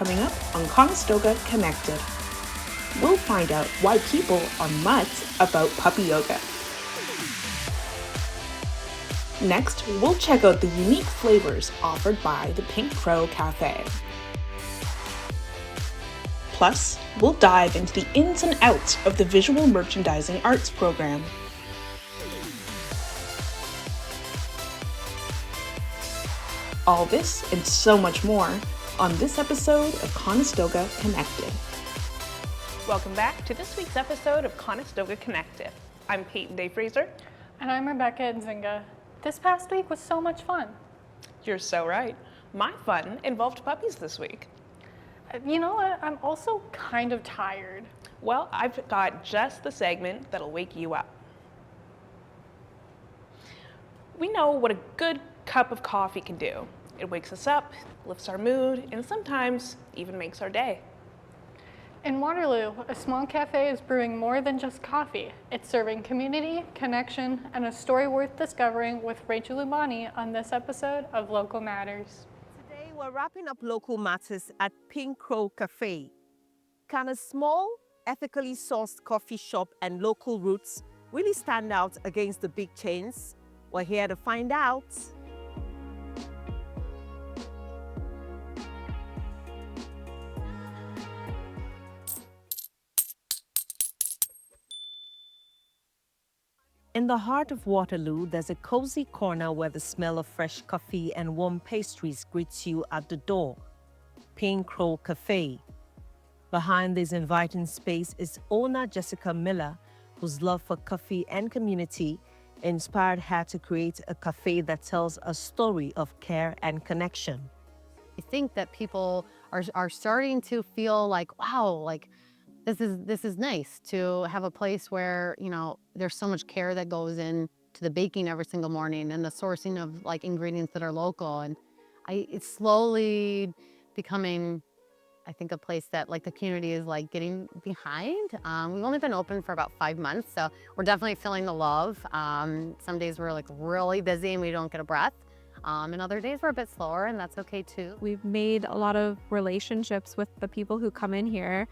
coming up on Conestoga Connected. We'll find out why people are nuts about puppy yoga. Next, we'll check out the unique flavors offered by the Pink Crow Cafe. Plus, we'll dive into the ins and outs of the Visual Merchandising Arts program. All this and so much more on this episode of Conestoga Connected. Welcome back to this week's episode of Conestoga Connected. I'm Peyton Day-Fraser. And I'm Rebecca Nzinga. This past week was so much fun. You're so right. My fun involved puppies this week. You know what? I'm also kind of tired. Well, I've got just the segment that'll wake you up. We know what a good cup of coffee can do. It wakes us up, lifts our mood, and sometimes even makes our day. In Waterloo, a small cafe is brewing more than just coffee. It's serving community, connection, and a story worth discovering with Rachel on this episode of Local Matters. Today, we're wrapping up Local Matters at Pink Crow Cafe. Can a small, ethically sourced coffee shop and local roots really stand out against the big chains? We're here to find out. In the heart of Waterloo, there's a cozy corner where the smell of fresh coffee and warm pastries greets you at the door. Pink Crow Cafe. Behind this inviting space is owner Jessica Miller, whose love for coffee and community inspired her to create a cafe that tells a story of care and connection. I think that people are starting to feel like, wow, like this is nice to have a place where, you know, there's so much care that goes in to the baking every single morning and the sourcing of like ingredients that are local. And it's slowly becoming, I think, a place that like the community is like getting behind. We've only been open for about 5 months, so we're definitely feeling the love. Some days we're like really busy and we don't get a breath. And other days we're a bit slower, and that's okay too. We've made a lot of relationships with the people who come in here,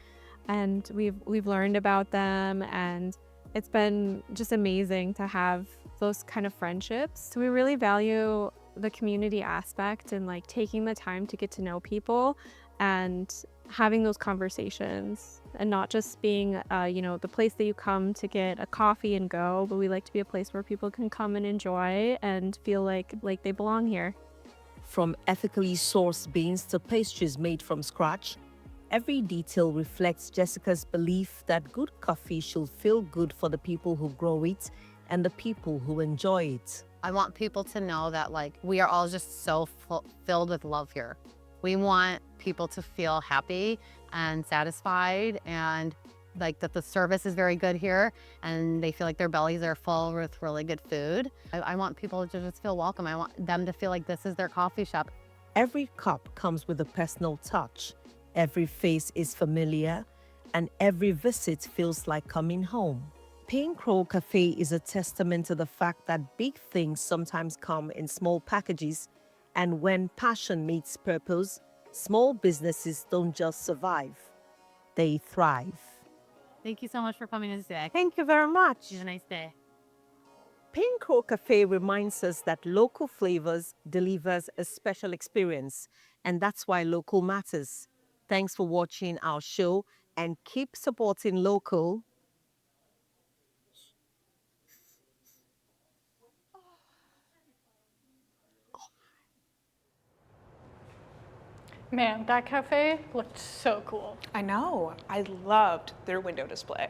and we've learned about them, and it's been just amazing to have those kind of friendships. So we really value the community aspect and like taking the time to get to know people and having those conversations, and not just being the place that you come to get a coffee and go, but we like to be a place where people can come and enjoy and feel like they belong here. From ethically sourced beans to pastries made from scratch, every detail reflects Jessica's belief that good coffee should feel good for the people who grow it and the people who enjoy it. I want people to know that like we are all just so filled with love here. We want people to feel happy and satisfied, and like that the service is very good here and they feel like their bellies are full with really good food. I want people to just feel welcome. I want them to feel like this is their coffee shop. Every cup comes with a personal touch. Every face is familiar, and every visit feels like coming home. Pink Crow Cafe is a testament to the fact that big things sometimes come in small packages, and when passion meets purpose, small businesses don't just survive, they thrive. Thank you so much for coming in today. Thank you very much. Have a nice day. Pink Crow Cafe reminds us that local flavors delivers a special experience, and that's why local matters. Thanks for watching our show, and keep supporting local. Man, that cafe looked so cool. I know. I loved their window display.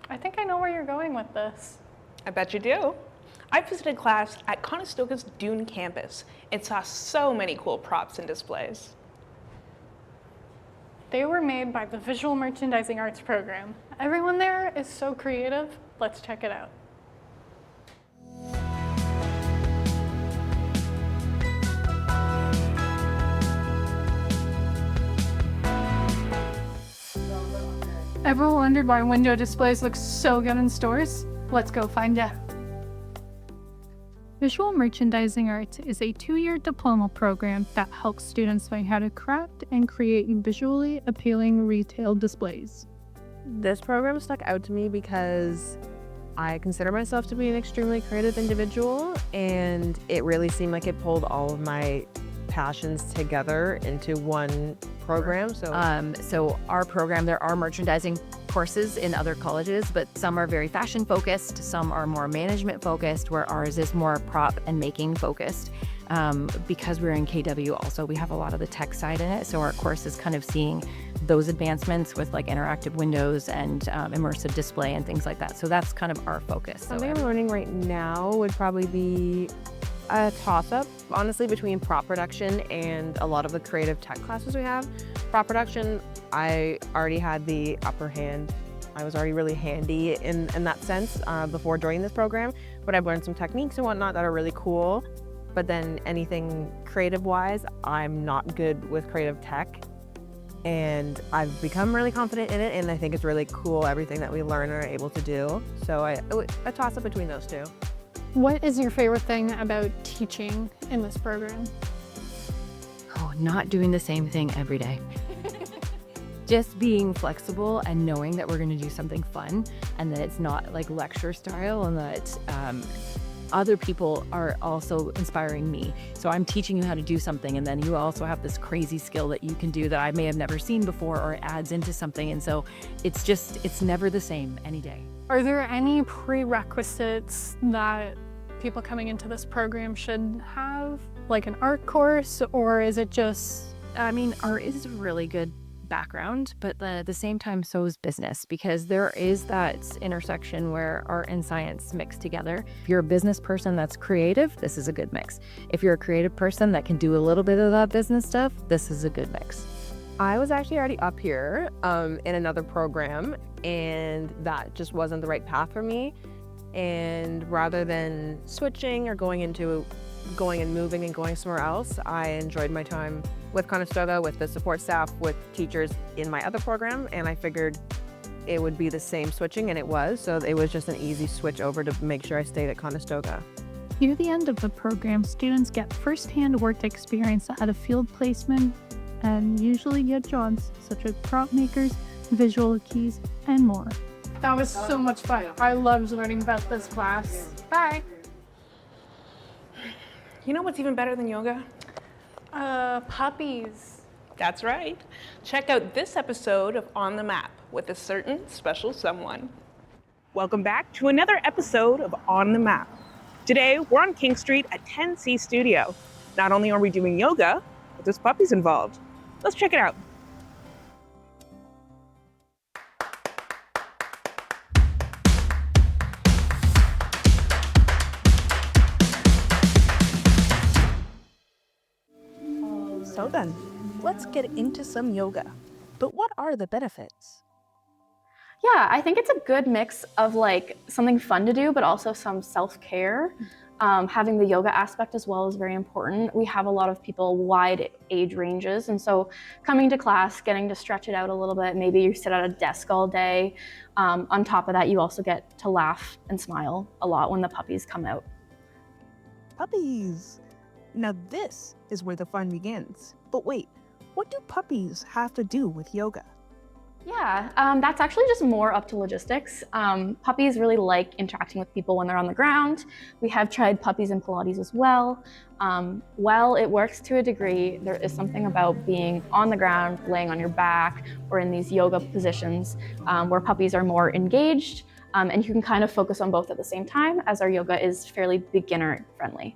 I think I know where you're going with this. I bet you do. I visited class at Conestoga's Dune campus and saw so many cool props and displays. They were made by the Visual Merchandising Arts program. Everyone there is so creative. Let's check it out. Ever wondered why window displays look so good in stores? Let's go find out. Visual Merchandising Arts is a 2-year diploma program that helps students learn how to craft and create visually appealing retail displays. This program stuck out to me because I consider myself to be an extremely creative individual, and it really seemed like it pulled all of my passions together into one program. So our program, there are merchandising courses in other colleges, but some are very fashion focused, some are more management focused, where ours is more prop and making focused. Because we're in KW also, we have a lot of the tech side in it, so our course is kind of seeing those advancements with like interactive windows and immersive display and things like that. So that's kind of our focus. Something I'm learning right now would probably be a toss-up, honestly, between prop production and a lot of the creative tech classes we have. Prop production, I already had the upper hand. I was already really handy in that sense before joining this program, but I've learned some techniques and whatnot that are really cool. But then anything creative-wise, I'm not good with creative tech, and I've become really confident in it, and I think it's really cool everything that we learn and are able to do. So a toss-up between those two. What is your favorite thing about teaching in this program? Oh, not doing the same thing every day. Just being flexible and knowing that we're going to do something fun and that it's not like lecture style, and that other people are also inspiring me. So I'm teaching you how to do something, and then you also have this crazy skill that you can do that I may have never seen before, or it adds into something. And so it's never the same any day. Are there any prerequisites that people coming into this program should have, like an art course, or is it just... I mean, art is a really good background, but at the same time, so is business, because there is that intersection where art and science mix together. If you're a business person that's creative, this is a good mix. If you're a creative person that can do a little bit of that business stuff, this is a good mix. I was actually already up here in another program, and that just wasn't the right path for me. And rather than switching or going and moving and going somewhere else, I enjoyed my time with Conestoga, with the support staff, with teachers in my other program, and I figured it would be the same switching, and it was. So it was just an easy switch over to make sure I stayed at Conestoga. Near the end of the program, students get first-hand work experience at a field placement and usually get jobs such as prop makers, visual keys, and more. That was so much fun. I loved learning about this class. Bye. You know what's even better than yoga? Puppies. That's right. Check out this episode of On the Map with a certain special someone. Welcome back to another episode of On the Map. Today, we're on King Street at 10C Studio. Not only are we doing yoga, but there's puppies involved. Let's check it out. So then, let's get into some yoga. But what are the benefits? Yeah, I think it's a good mix of like something fun to do, but also some self-care. Having the yoga aspect as well is very important. We have a lot of people wide age ranges, and so coming to class, getting to stretch it out a little bit, maybe you sit at a desk all day. On top of that, you also get to laugh and smile a lot when the puppies come out. Puppies! Now this is where the fun begins. But wait, what do puppies have to do with yoga? Yeah, that's actually just more up to logistics. Puppies really like interacting with people when they're on the ground. We have tried puppies in Pilates as well. While it works to a degree, there is something about being on the ground, laying on your back, or in these yoga positions where puppies are more engaged, and you can kind of focus on both at the same time, as our yoga is fairly beginner friendly.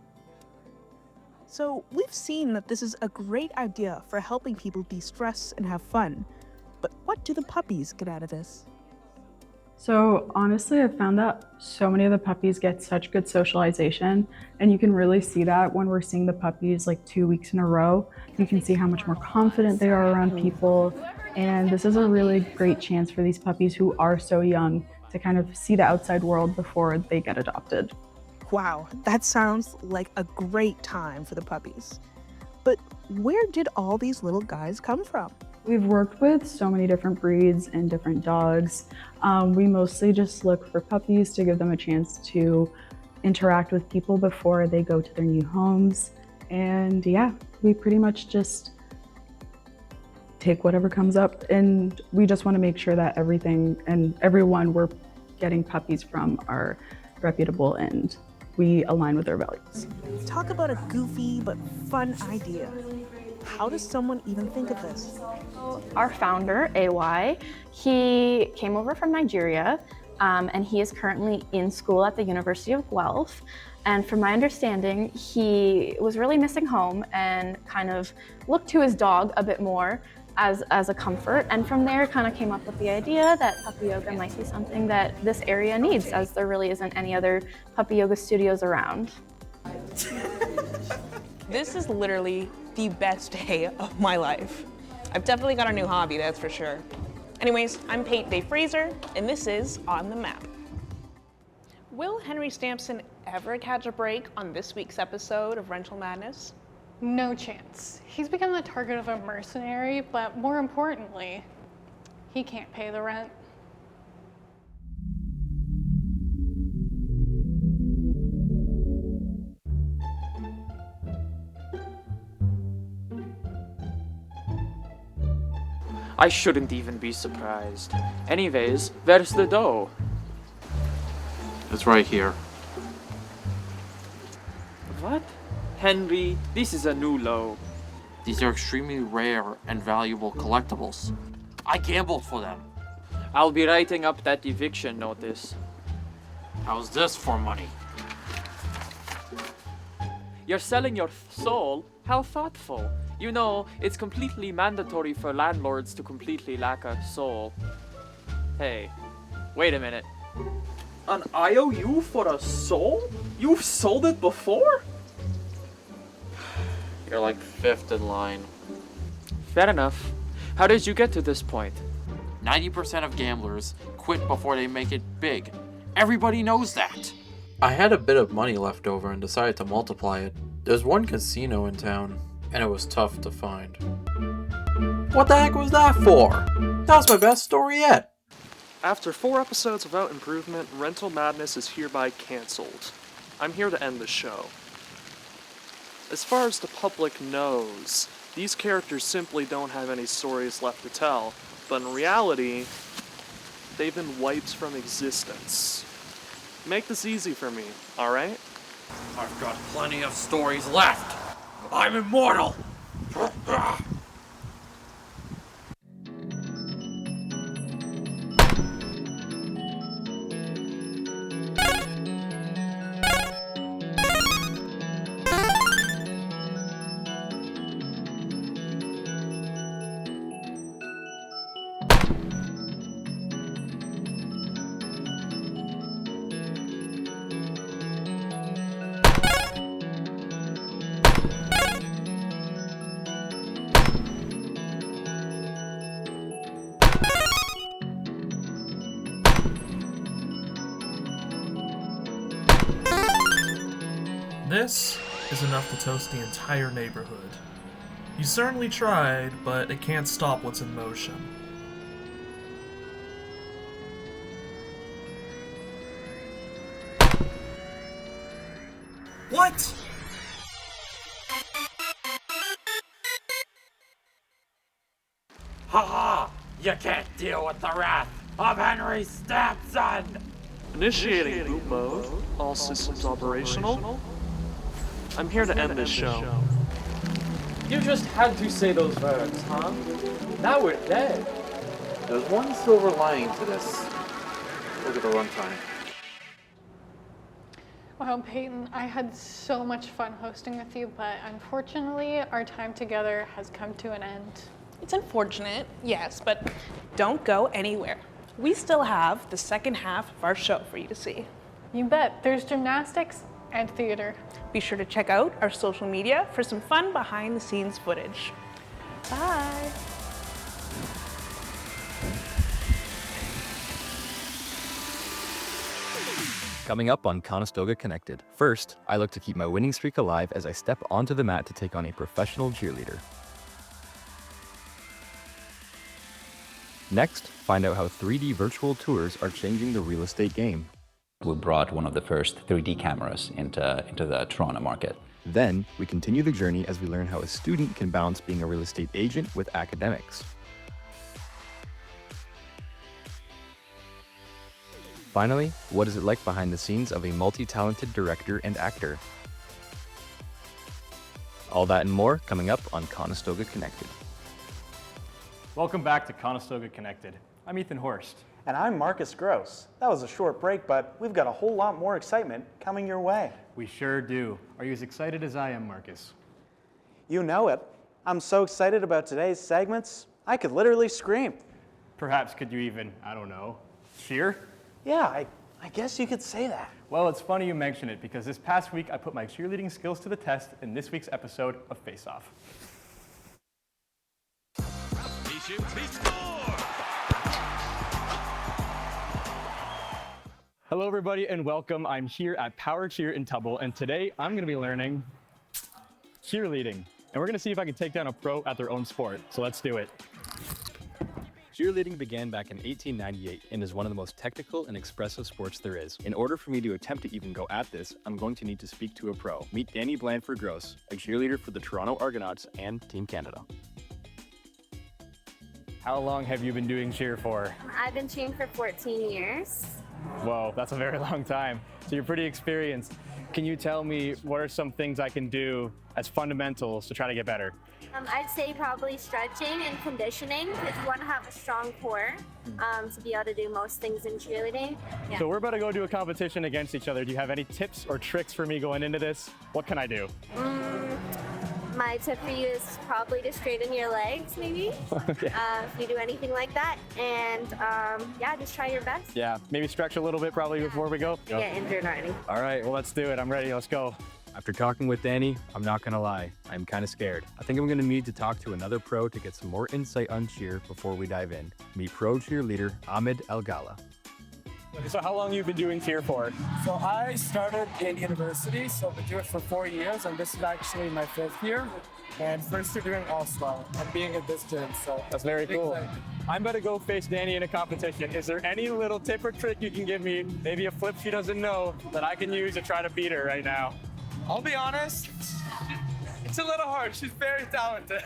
So we've seen that this is a great idea for helping people de-stress and have fun. But what do the puppies get out of this? So honestly, I've found that so many of the puppies get such good socialization, and you can really see that when we're seeing the puppies like 2 weeks in a row. You can see how much more confident they are around people, and this is a really great chance for these puppies who are so young to kind of see the outside world before they get adopted. Wow, that sounds like a great time for the puppies. But where did all these little guys come from? We've worked with so many different breeds and different dogs. We mostly just look for puppies to give them a chance to interact with people before they go to their new homes. And yeah, we pretty much just take whatever comes up, and we just want to make sure that everything and everyone we're getting puppies from are reputable and we align with their values. Talk about a goofy but fun idea. How does someone even think of this? Our founder, AY, he came over from Nigeria, and he is currently in school at the University of Guelph. And from my understanding, he was really missing home and kind of looked to his dog a bit more as a comfort. And from there kind of came up with the idea that puppy yoga might be something that this area needs, as there really isn't any other puppy yoga studios around. This is literally the best day of my life. I've definitely got a new hobby, that's for sure. Anyways, I'm Paint Day Fraser, and this is On the Map. Will Henry Stampson ever catch a break on this week's episode of Rental Madness? No chance. He's become the target of a mercenary, but more importantly, he can't pay the rent. I shouldn't even be surprised. Anyways, where's the dough? It's right here. What? Henry, this is a new low. These are extremely rare and valuable collectibles. I gambled for them. I'll be writing up that eviction notice. How's this for money? You're selling your soul? How thoughtful. You know, it's completely mandatory for landlords to completely lack a soul. Hey, wait a minute. An IOU for a soul? You've sold it before? You're like fifth in line. Fair enough. How did you get to this point? 90% of gamblers quit before they make it big. Everybody knows that. I had a bit of money left over and decided to multiply it. There's one casino in town, and it was tough to find. What the heck was that for? That was my best story yet. After 4 episodes without improvement, Rental Madness is hereby cancelled. I'm here to end the show. As far as the public knows, these characters simply don't have any stories left to tell, but in reality, they've been wiped from existence. Make this easy for me, alright? I've got plenty of stories left. I'm immortal. This is enough to toast the entire neighborhood. You certainly tried, but it can't stop what's in motion. What? Haha! You can't deal with the wrath of Henry Stampson! Initiating boot mode. All systems operational. I'm here to end this show. You just had to say those words, huh? Now we're dead. There's one silver lining to this. Look at the runtime. Wow, Peyton, I had so much fun hosting with you, but unfortunately, our time together has come to an end. It's unfortunate, yes, but don't go anywhere. We still have the second half of our show for you to see. You bet. There's gymnastics and theater. Be sure to check out our social media for some fun behind-the-scenes footage. Bye. Coming up on Conestoga Connected. First, I look to keep my winning streak alive as I step onto the mat to take on a professional cheerleader. Next, find out how 3D virtual tours are changing the real estate game. We brought one of the first 3D cameras into the Toronto market. Then, we continue the journey as we learn how a student can balance being a real estate agent with academics. Finally, what is it like behind the scenes of a multi-talented director and actor? All that and more coming up on Conestoga Connected. Welcome back to Conestoga Connected. I'm Ethan Horst. And I'm Marcus Gross. That was a short break, but we've got a whole lot more excitement coming your way. We sure do. Are you as excited as I am, Marcus? You know it. I'm so excited about today's segments, I could literally scream. Perhaps could you even, I don't know, cheer? Yeah, I guess you could say that. Well, it's funny you mention it because this past week I put my cheerleading skills to the test in this week's episode of Face Off. Hello everybody and welcome. I'm here at Power Cheer in Tubble and today I'm going to be learning cheerleading. And we're going to see if I can take down a pro at their own sport. So let's do it. Cheerleading began back in 1898 and is one of the most technical and expressive sports there is. In order for me to attempt to even go at this, I'm going to need to speak to a pro. Meet Danny Blandford-Gross, a cheerleader for the Toronto Argonauts and Team Canada. How long have you been doing cheer for? I've been cheering for 14 years. Whoa, that's a very long time. So you're pretty experienced. Can you tell me what are some things I can do as fundamentals to try to get better? I'd say probably stretching and conditioning because you want to have a strong core to be able to do most things in cheerleading. Yeah. So we're about to go do a competition against each other. Do you have any tips or tricks for me going into this? What can I do? My tip for you is probably to straighten your legs, maybe, Okay. if you do anything like that. And yeah, just try your best. Yeah, maybe stretch a little bit probably before we go. Get injured or anything. All right, well, let's do it. I'm ready. Let's go. After talking with Danny, I'm not gonna lie, I'm kinda scared. I think I'm gonna need to talk to another pro to get some more insight on cheer before we dive in. Meet pro cheerleader Ahmed El Gala. So how long have you been doing cheer for? So I started in university, so I've been doing it for 4 years, and this is actually my 5th year. And first year doing All-Star and being at this gym, so. That's very cool. I'm about to go face Danny in a competition. Is there any little tip or trick you can give me, maybe a flip she doesn't know, that I can use to try to beat her right now? I'll be honest, it's a little hard. She's very talented.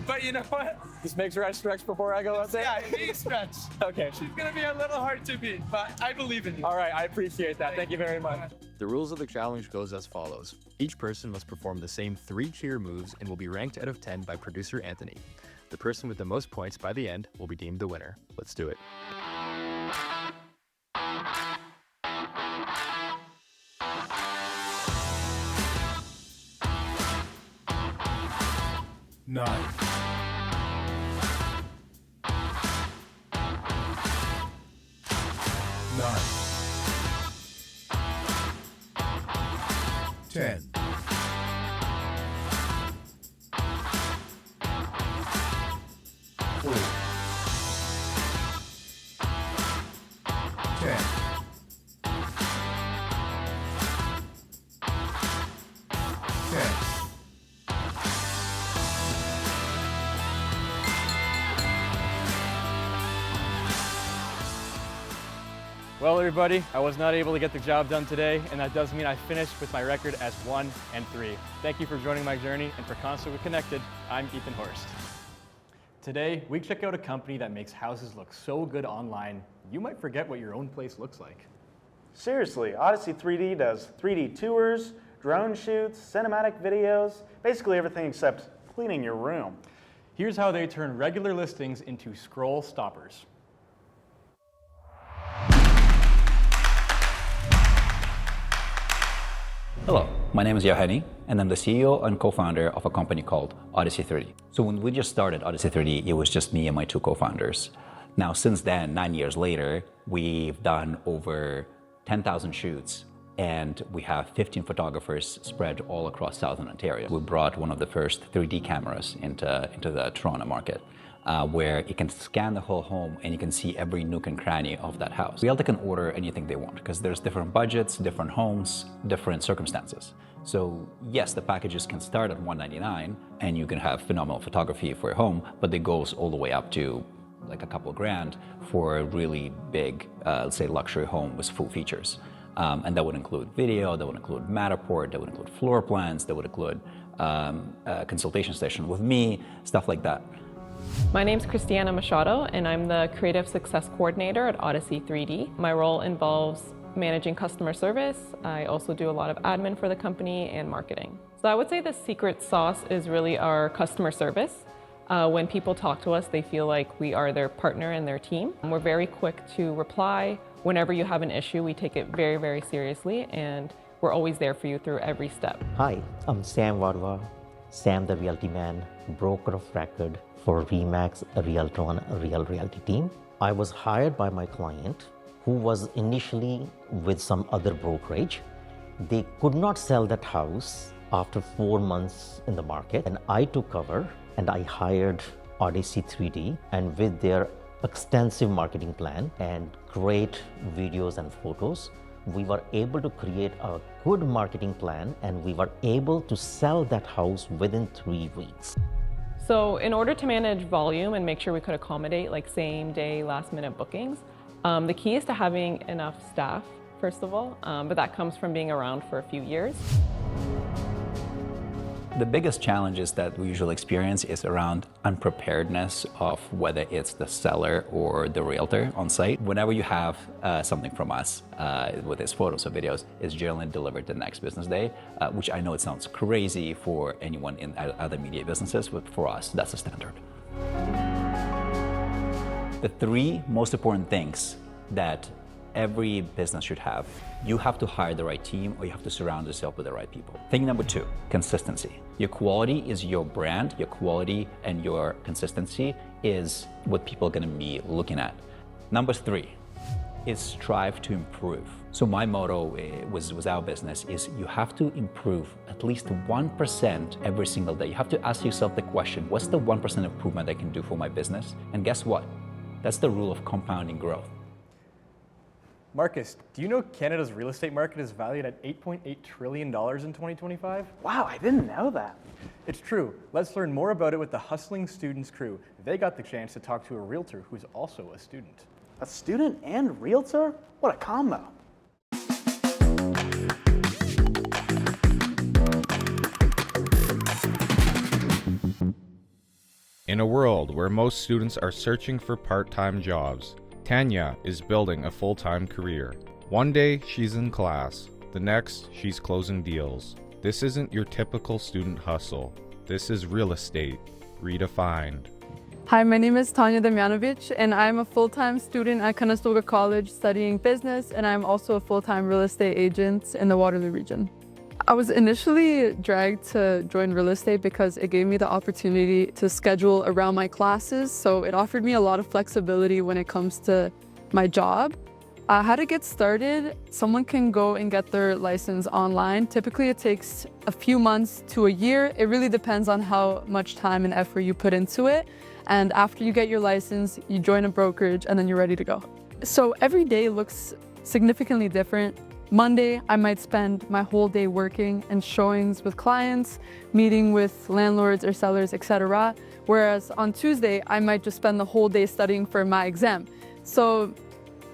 But you know what? Just make sure I stretch before I go out there? Yeah, you stretch. Okay. She's gonna be a little hard to beat, but I believe in you. All right, I appreciate that. Thank you very much. The rules of the challenge goes as follows. Each person must perform the same 3 cheer moves and will be ranked out of 10 by producer Anthony. The person with the most points by the end will be deemed the winner. Let's do it. Nine. 10. 4. 10. 10. Well, everybody, I was not able to get the job done today, and that does mean I finished with my record as 1 and 3. Thank you for joining my journey, and for Conestoga Connected, I'm Ethan Horst. Today, we check out a company that makes houses look so good online, you might forget what your own place looks like. Seriously, Odyssey 3D does 3D tours, drone shoots, cinematic videos, basically everything except cleaning your room. Here's how they turn regular listings into scroll stoppers. Hello, my name is Yohani, and I'm the CEO and co-founder of a company called Odyssey 3D. So when we just started Odyssey 3D, it was just me and my 2 co-founders. Now, since then, 9 years later, we've done over 10,000 shoots, and we have 15 photographers spread all across Southern Ontario. We brought one of the first 3D cameras into the Toronto market, where it can scan the whole home and you can see every nook and cranny of that house. Realtor can order anything they want because there's different budgets, different homes, different circumstances. So yes, the packages can start at $199 and you can have phenomenal photography for your home, but it goes all the way up to like a couple grand for a really big, let's say, luxury home with full features. And that would include video, that would include Matterport, that would include floor plans, that would include a consultation session with me, stuff like that. My name's Christiana Machado, and I'm the Creative Success Coordinator at Odyssey 3D. My role involves managing customer service. I also do a lot of admin for the company and marketing. So I would say the secret sauce is really our customer service. When people talk to us, they feel like we are their partner and their team. We're very quick to reply. Whenever you have an issue, we take it very, very seriously, and we're always there for you through every step. Hi, I'm Sam Wadwa, Sam the Realty Man, broker of record for Remax, a Realtor on a Real Realty team. I was hired by my client, who was initially with some other brokerage. They could not sell that house after 4 months in the market, and I took over and I hired Odyssey 3D, and with their extensive marketing plan and great videos and photos, we were able to create a good marketing plan, and we were able to sell that house within 3 weeks. So in order to manage volume and make sure we could accommodate like same day, last minute bookings, the key is to having enough staff, first of all, but that comes from being around for a few years. The biggest challenges that we usually experience is around unpreparedness of whether it's the seller or the realtor on site. Whenever you have something from us, with its photos or videos, it's generally delivered the next business day, which I know it sounds crazy for anyone in other media businesses, but for us, that's the standard. The 3 most important things that every business should have: you have to hire the right team, or you have to surround yourself with the right people. Thing number 2, consistency. Your quality is your brand. Your quality and your consistency is what people are going to be looking at. Number 3 is strive to improve. So my motto with our business is you have to improve at least 1% every single day. You have to ask yourself the question, what's the 1% improvement I can do for my business? And guess what? That's the rule of compounding growth. Marcus, do you know Canada's real estate market is valued at $8.8 trillion in 2025? Wow, I didn't know that. It's true. Let's learn more about it with the Hustling Students crew. They got the chance to talk to a realtor who's also a student. A student and realtor? What a combo. In a world where most students are searching for part-time jobs, Tanya is building a full-time career. One day she's in class, the next she's closing deals. This isn't your typical student hustle. This is real estate, redefined. Hi, my name is Tanya Damjanovic, and I'm a full-time student at Conestoga College studying business, and I'm also a full-time real estate agent in the Waterloo region. I was initially dragged to join real estate because it gave me the opportunity to schedule around my classes, so it offered me a lot of flexibility when it comes to my job. How to get started: someone can go and get their license online. Typically it takes a few months to a year. It really depends on how much time and effort you put into it. And after you get your license, you join a brokerage and then you're ready to go. So every day looks significantly different. Monday, I might spend my whole day working and showings with clients, meeting with landlords or sellers, etc. Whereas on Tuesday, I might just spend the whole day studying for my exam. So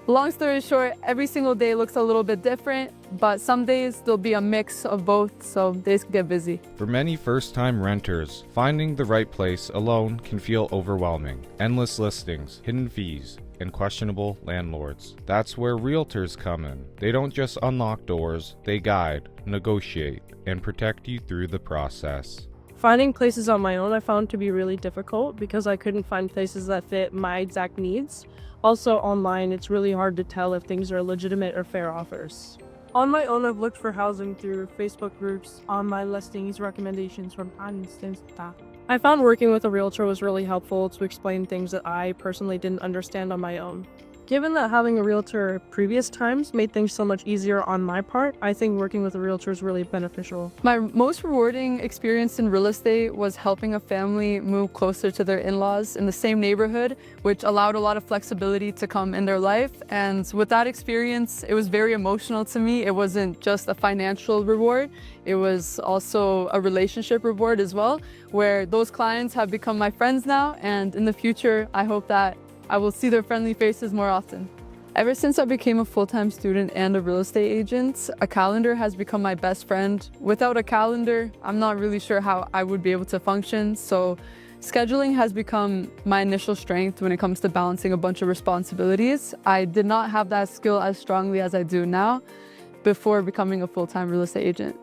long story short, every single day looks a little bit different, but some days there'll be a mix of both, so days can get busy. For many first-time renters, finding the right place alone can feel overwhelming. Endless listings, hidden fees, and questionable landlords. That's where realtors come in. They don't just unlock doors, they guide, negotiate, and protect you through the process. Finding places on my own I found to be really difficult because I couldn't find places that fit my exact needs. Also online, it's really hard to tell if things are legitimate or fair offers. On my own, I've looked for housing through Facebook groups, online listings, recommendations from Insta. I found working with a realtor was really helpful to explain things that I personally didn't understand on my own. Given that having a realtor previous times made things so much easier on my part, I think working with a realtor is really beneficial. My most rewarding experience in real estate was helping a family move closer to their in-laws in the same neighborhood, which allowed a lot of flexibility to come in their life. And with that experience, it was very emotional to me. It wasn't just a financial reward, it was also a relationship reward as well, where those clients have become my friends now. And in the future, I hope that I will see their friendly faces more often. Ever since I became a full-time student and a real estate agent, a calendar has become my best friend. Without a calendar, I'm not really sure how I would be able to function, so scheduling has become my initial strength when it comes to balancing a bunch of responsibilities. I did not have that skill as strongly as I do now before becoming a full-time real estate agent.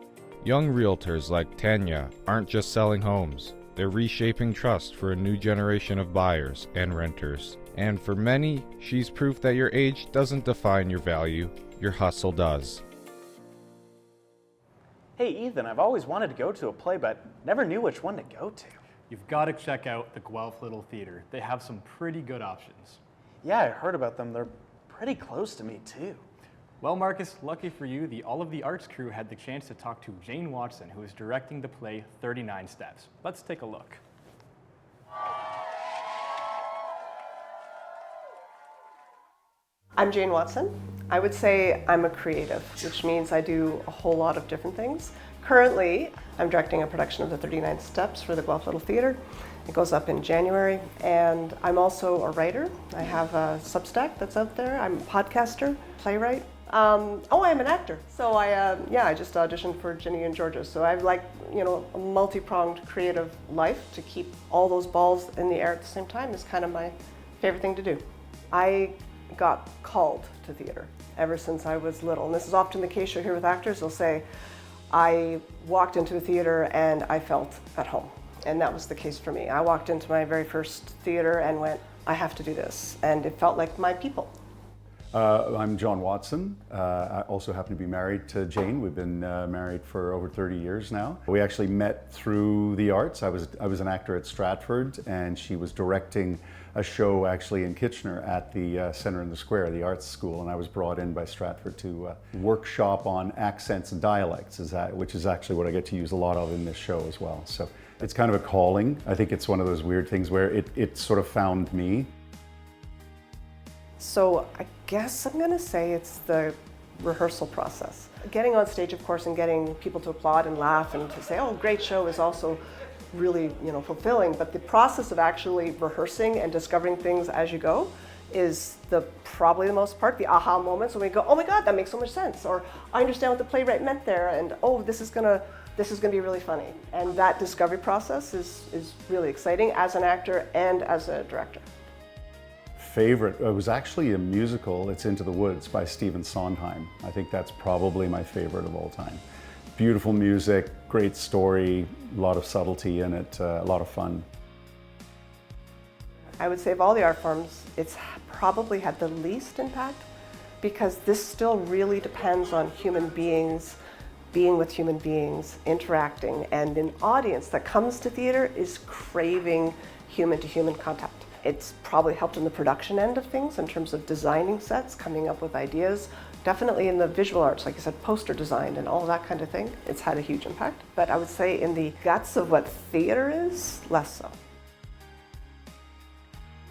Young realtors like Tanya aren't just selling homes, they're reshaping trust for a new generation of buyers and renters. And for many, she's proof that your age doesn't define your value, your hustle does. Hey Ethan, I've always wanted to go to a play, but never knew which one to go to. You've got to check out the Guelph Little Theater. They have some pretty good options. Yeah, I heard about them. They're pretty close to me too. Well, Marcus, lucky for you, the All of the Arts crew had the chance to talk to Jane Watson, who is directing the play 39 Steps. Let's take a look. I'm Jane Watson. I would say I'm a creative, which means I do a whole lot of different things. Currently, I'm directing a production of the 39 Steps for the Guelph Little Theater. It goes up in January, and I'm also a writer. I have a Substack that's out there. I'm a podcaster, playwright. I'm an actor. So I just auditioned for Ginny and Georgia. So I've a multi-pronged creative life. To keep all those balls in the air at the same time is kind of my favorite thing to do. I got called to theater ever since I was little. And this is often the case you'll hear with actors. They'll say, I walked into a theater and I felt at home. And that was the case for me. I walked into my very first theater and went, I have to do this. And it felt like my people. I'm John Watson. I also happen to be married to Jane. We've been married for over 30 years now. We actually met through the arts. I was an actor at Stratford, and she was directing a show actually in Kitchener at the Centre in the Square, the arts school, and I was brought in by Stratford to workshop on accents and dialects, which is actually what I get to use a lot of in this show as well. So it's kind of a calling. I think it's one of those weird things where it sort of found me. So I guess I'm gonna say it's the rehearsal process. Getting on stage, of course, and getting people to applaud and laugh and to say, oh, great show is also really, fulfilling. But the process of actually rehearsing and discovering things as you go is probably the most part, the aha moments when we go, oh my God, that makes so much sense. Or I understand what the playwright meant there, and oh, this is gonna be really funny. And that discovery process is really exciting as an actor and as a director. Favorite, it was actually a musical, It's Into the Woods by Stephen Sondheim. I think that's probably my favorite of all time. Beautiful music, great story, a lot of subtlety in it, a lot of fun. I would say of all the art forms, it's probably had the least impact because this still really depends on human beings, being with human beings, interacting, and an audience that comes to theater is craving human-to-human contact. It's probably helped in the production end of things in terms of designing sets, coming up with ideas. Definitely in the visual arts, like I said, poster design and all that kind of thing. It's had a huge impact. But I would say in the guts of what theater is, less so.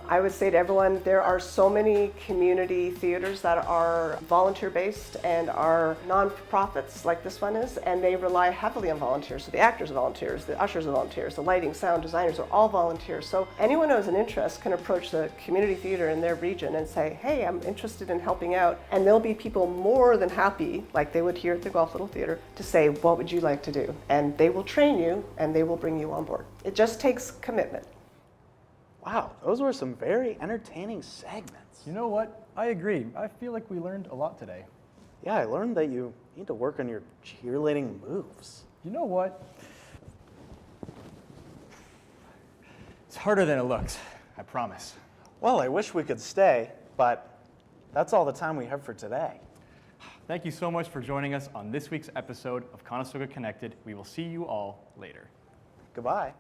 I would say to everyone, there are so many community theaters that are volunteer-based and are non-profits like this one is, and they rely heavily on volunteers. So the actors are volunteers, the ushers are volunteers, the lighting, sound designers are all volunteers. So anyone who has an interest can approach the community theater in their region and say, hey, I'm interested in helping out. And there'll be people more than happy, like they would here at the Guelph Little Theater, to say, what would you like to do? And they will train you and they will bring you on board. It just takes commitment. Wow, those were some very entertaining segments. You know what? I agree. I feel like we learned a lot today. Yeah, I learned that you need to work on your cheerleading moves. You know what? It's harder than it looks, I promise. Well, I wish we could stay, but that's all the time we have for today. Thank you so much for joining us on this week's episode of Conestoga Connected. We will see you all later. Goodbye.